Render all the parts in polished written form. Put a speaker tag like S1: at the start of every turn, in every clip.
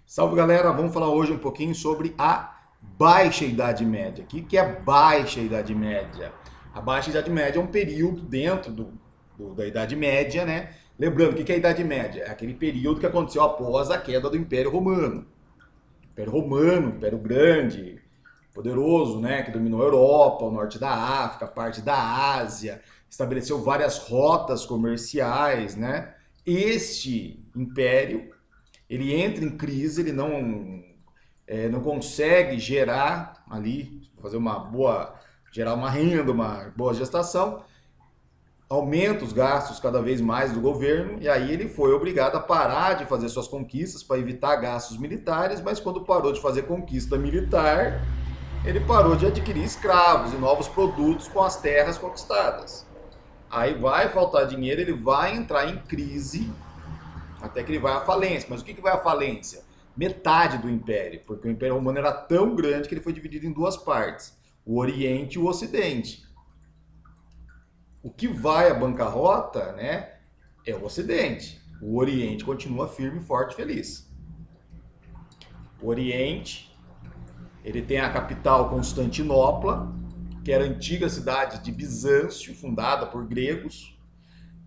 S1: Salve galera, vamos falar hoje um pouquinho sobre a Baixa Idade Média. O que é a Baixa Idade Média? A Baixa Idade Média é um período dentro da Idade Média, né? Lembrando, o que é a Idade Média? É aquele período que aconteceu após a queda do Império Romano. Império Romano, Império Grande, poderoso, né? Que dominou a Europa, o norte da África, parte da Ásia, estabeleceu várias rotas comerciais, né? Este império ele entra em crise, ele não consegue gerar ali, fazer uma boa, gerar uma renda, uma boa gestação, aumenta os gastos cada vez mais do governo, e aí ele foi obrigado a parar de fazer suas conquistas para evitar gastos militares, mas quando parou de fazer conquista militar, ele parou de adquirir escravos e novos produtos com as terras conquistadas. Aí vai faltar dinheiro, ele vai entrar em crise até que ele vai à falência. Mas o que vai à falência? Metade do Império, porque o Império Romano era tão grande que ele foi dividido em duas partes, o Oriente e o Ocidente. O que vai à bancarrota, né, é o Ocidente. O Oriente continua firme, forte, feliz. O Oriente, ele tem a capital Constantinopla, que era a antiga cidade de Bizâncio, fundada por gregos.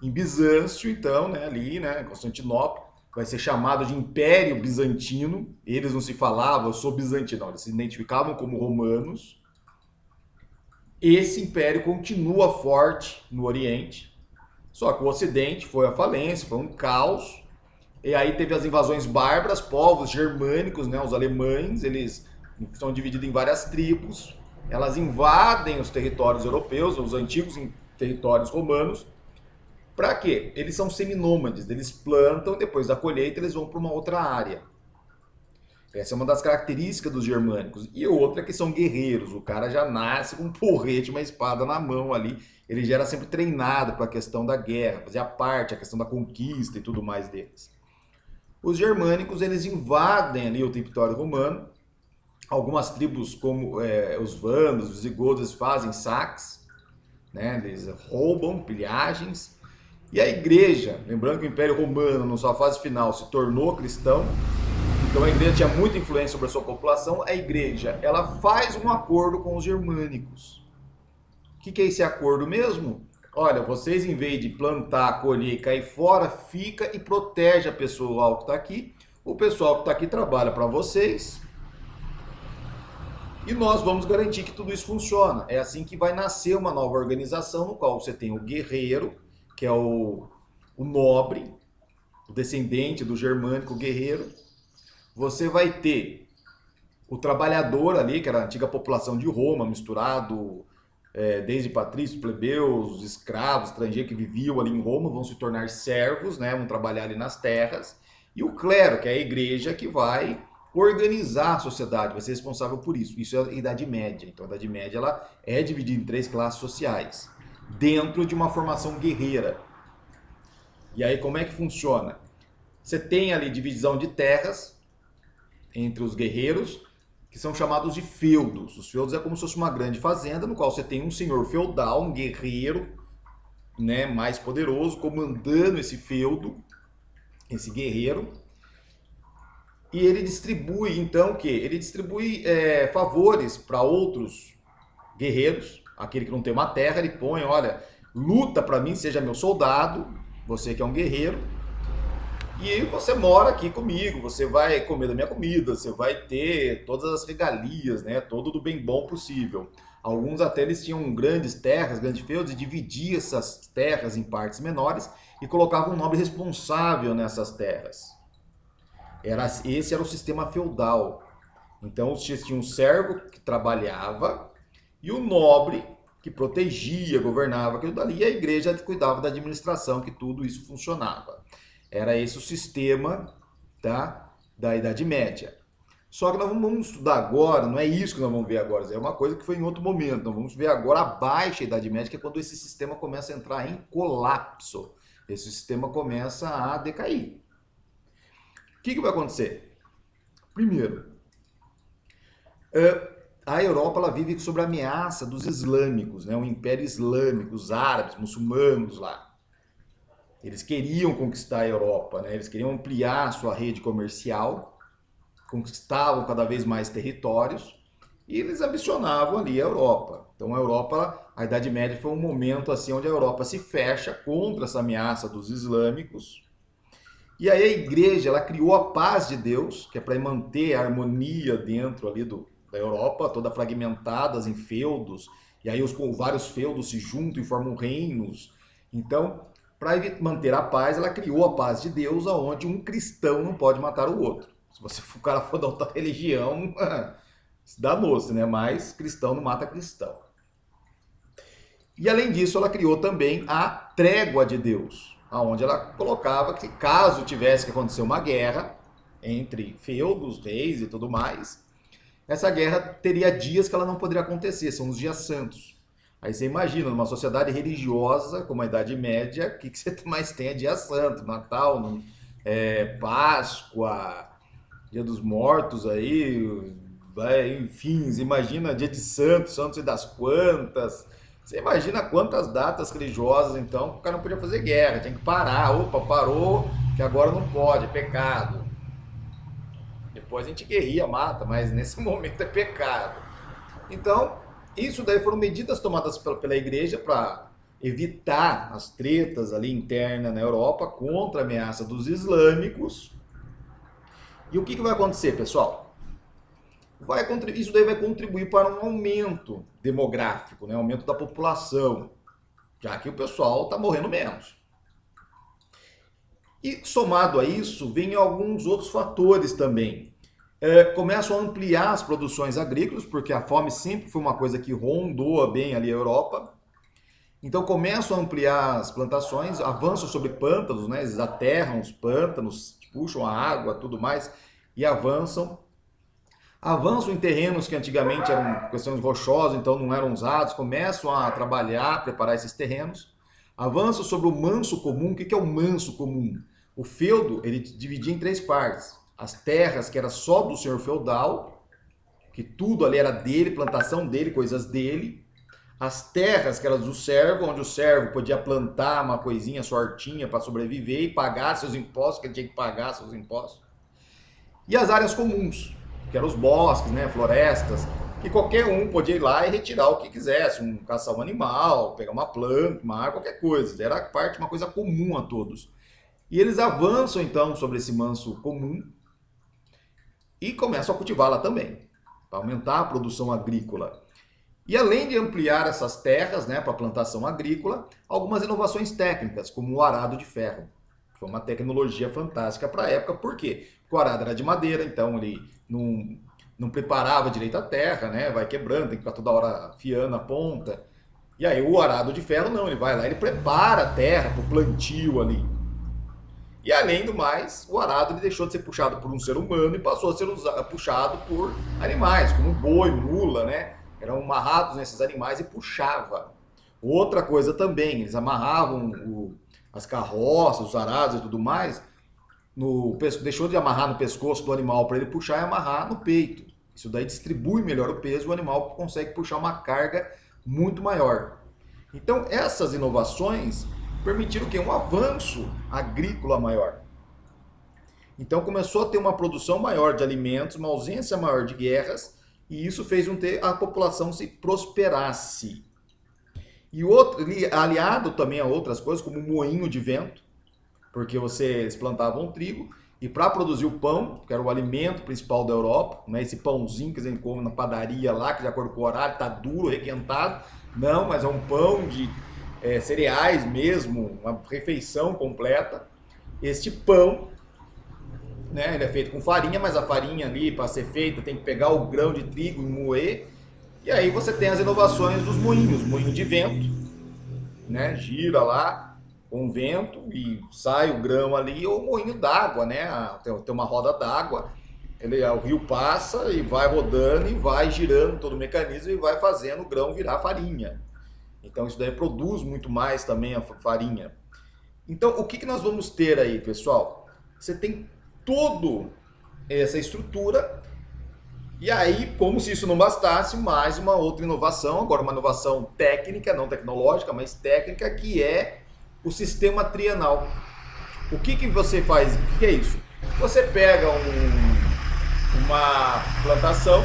S1: Em Bizâncio, então, né, ali, né, Constantinopla, vai ser chamado de Império Bizantino. Eles não se falavam, eu sou bizantino, não, eles se identificavam como romanos. Esse império continua forte no Oriente, só que o Ocidente foi à falência, foi um caos. E aí teve as invasões bárbaras, povos germânicos, né, os alemães, eles são divididos em várias tribos. Elas invadem os territórios europeus, os antigos territórios romanos. Para quê? Eles são seminômades, eles plantam, depois da colheita eles vão para uma outra área. Essa é uma das características dos germânicos. E outra é que são guerreiros, o cara já nasce com um porrete, uma espada na mão ali. Ele já era sempre treinado para a questão da guerra, fazia parte, a questão da conquista e tudo mais deles. Os germânicos, eles invadem ali o território romano. Algumas tribos, como os vândalos, os visigodos, fazem saques, né? Eles roubam pilhagens. E a igreja, lembrando que o Império Romano, na sua fase final, se tornou cristão, então a igreja tinha muita influência sobre a sua população, a igreja ela faz um acordo com os germânicos. O que é esse acordo mesmo? Olha, vocês em vez de plantar, colher e cair fora, fica e protege a pessoal que está aqui. O pessoal que está aqui trabalha para vocês. E nós vamos garantir que tudo isso funciona. É assim que vai nascer uma nova organização, no qual você tem o guerreiro, que é o nobre, o descendente do germânico guerreiro. Você vai ter o trabalhador ali, que era a antiga população de Roma, misturado desde patrícios, plebeus, escravos, estrangeiros que viviam ali em Roma, vão se tornar servos, né, vão trabalhar ali nas terras. E o clero, que é a igreja que vai organizar a sociedade, vai ser responsável por isso. Isso é a Idade Média. Então a Idade Média ela é dividida em três classes sociais, dentro de uma formação guerreira. E aí como é que funciona? Você tem ali divisão de terras entre os guerreiros, que são chamados de feudos. Os feudos é como se fosse uma grande fazenda, no qual você tem um senhor feudal, um guerreiro, né, mais poderoso, comandando esse feudo, esse guerreiro. E ele distribui, então, o quê? Ele distribui favores para outros guerreiros. Aquele que não tem uma terra, ele põe, olha, luta para mim, seja meu soldado, você que é um guerreiro, e você mora aqui comigo, você vai comer da minha comida, você vai ter todas as regalias, né? Todo do bem bom possível. Alguns até eles tinham grandes terras, grandes feudos, e dividiam essas terras em partes menores e colocavam um nobre responsável nessas terras. Esse era o sistema feudal. Então você tinha um servo que trabalhava e o nobre que protegia, governava aquilo dali, e a igreja cuidava da administração, que tudo isso funcionava. Era esse o sistema, tá, da Idade Média. Só que nós vamos estudar agora, não é isso que nós vamos ver agora, é uma coisa que foi em outro momento. Nós vamos ver agora a Baixa Idade Média, que é quando esse sistema começa a entrar em colapso. Esse sistema começa a decair. O que vai acontecer? Primeiro, a Europa ela vive sob a ameaça dos islâmicos, né? O Império Islâmico, os árabes, muçulmanos lá. Eles queriam conquistar a Europa, né? Eles queriam ampliar a sua rede comercial. conquistavam cada vez mais territórios e eles ambicionavam ali a Europa. Então a Europa, a Idade Média foi um momento assim onde a Europa se fecha contra essa ameaça dos islâmicos. E aí a igreja, ela criou a paz de Deus, que é para manter a harmonia dentro ali da Europa, toda fragmentadas em feudos, e aí vários feudos se juntam e formam reinos. Então, para manter a paz, ela criou a paz de Deus, aonde um cristão não pode matar o outro. Se o cara for da outra religião, danou-se, né? Mas cristão não mata cristão. E além disso, ela criou também a trégua de Deus, onde ela colocava que caso tivesse que acontecer uma guerra entre feudos, reis e tudo mais, essa guerra teria dias que ela não poderia acontecer, são os dias santos. Aí você imagina, numa sociedade religiosa como a Idade Média, o que você mais tem é dia santo, Natal, Páscoa, Dia dos Mortos aí, enfim, imagina dia de santo, santos e das quantas. Você imagina quantas datas religiosas, então, o cara não podia fazer guerra, tinha que parar. Opa, parou, que agora não pode, é pecado. Depois a gente guerria, mata, mas nesse momento é pecado. Então, isso daí foram medidas tomadas pela igreja para evitar as tretas ali internas na Europa contra a ameaça dos islâmicos. E o que vai acontecer, pessoal? Isso daí vai contribuir para um aumento demográfico, né? Aumento da população, já que o pessoal está morrendo menos. E somado a isso, vem alguns outros fatores também. Começam a ampliar as produções agrícolas, porque a fome sempre foi uma coisa que rondou bem ali a Europa. Então começam a ampliar as plantações, avançam sobre pântanos, né? Eles aterram os pântanos, puxam a água, tudo mais, e avançam em terrenos que antigamente eram questões rochosas, então não eram usados, começam a trabalhar, preparar esses terrenos, avançam sobre o manso comum. O que é o manso comum? O feudo, ele dividia em 3 partes. As terras, que era só do senhor feudal, que tudo ali era dele, plantação dele, coisas dele. As terras, que eram do servo, onde o servo podia plantar uma coisinha, sua hortinha para sobreviver e pagar seus impostos, que ele tinha que pagar seus impostos. E as áreas comuns, que eram os bosques, né, florestas, que qualquer um podia ir lá e retirar o que quisesse, caçar um animal, pegar uma planta, uma árvore, qualquer coisa. Era uma coisa comum a todos. E eles avançam então sobre esse manso comum e começam a cultivar lá também, para aumentar a produção agrícola. E além de ampliar essas terras, né, para plantação agrícola, algumas inovações técnicas, como o arado de ferro. Foi uma tecnologia fantástica para a época. Por quê? Porque o arado era de madeira, então ele não preparava direito a terra, né? Vai quebrando, tem que ficar toda hora afiando a ponta. E aí o arado de ferro não, ele vai lá, ele prepara a terra para o plantio ali. E além do mais, o arado ele deixou de ser puxado por um ser humano e passou a ser puxado por animais, como boi, mula, né? Eram amarrados nesses animais e puxava. Outra coisa também, eles amarravam as carroças, os arados e tudo mais, deixou de amarrar no pescoço do animal para ele puxar e amarrar no peito. Isso daí distribui melhor o peso, o animal consegue puxar uma carga muito maior. Então essas inovações permitiram que um avanço agrícola maior. Então começou a ter uma produção maior de alimentos, uma ausência maior de guerras, e isso fez com que a população se prosperasse. E aliado também a outras coisas, como o moinho de vento, porque eles plantavam trigo, e para produzir o pão, que era o alimento principal da Europa, né, esse pãozinho que a gente come na padaria lá, que de acordo com o horário está duro, requentado, não, mas é um pão de cereais mesmo, uma refeição completa. Este pão, né, ele é feito com farinha, mas a farinha ali, para ser feita, tem que pegar o grão de trigo e moer. E aí você tem as inovações dos moinhos, moinho de vento, né, gira lá com vento e sai o grão ali, ou moinho d'água, né, tem uma roda d'água, o rio passa e vai rodando e vai girando todo o mecanismo e vai fazendo o grão virar farinha. Então isso daí produz muito mais também a farinha. Então o que nós vamos ter aí, pessoal? Você tem toda essa estrutura, e aí, como se isso não bastasse, mais uma outra inovação, agora uma inovação técnica, não tecnológica, mas técnica, que é o sistema trienal. O que você faz? O que é isso? Você pega uma plantação,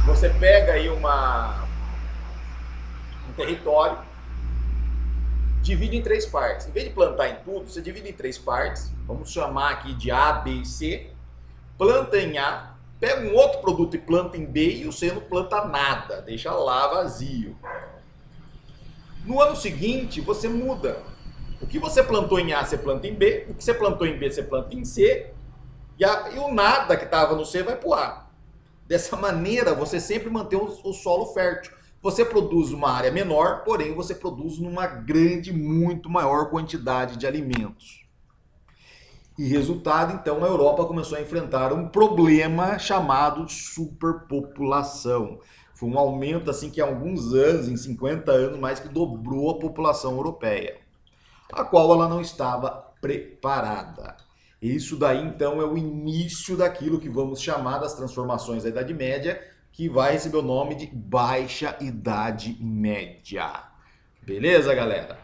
S1: você pega aí um território, divide em 3 partes. Em vez de plantar em tudo, você divide em 3 partes. Vamos chamar aqui de A, B e C. Planta em A, pega um outro produto e planta em B, e o C não planta nada, deixa lá vazio. No ano seguinte, você muda. O que você plantou em A, você planta em B. O que você plantou em B, você planta em C. E o nada que estava no C vai para o A. Dessa maneira, você sempre mantém o solo fértil. Você produz uma área menor, porém você produz numa grande, muito maior quantidade de alimentos. E resultado, então, a Europa começou a enfrentar um problema chamado superpopulação. Foi um aumento assim que há alguns anos, em 50 anos, mais que dobrou a população europeia, a qual ela não estava preparada. Isso daí, então, é o início daquilo que vamos chamar das transformações da Idade Média, que vai receber o nome de Baixa Idade Média. Beleza, galera?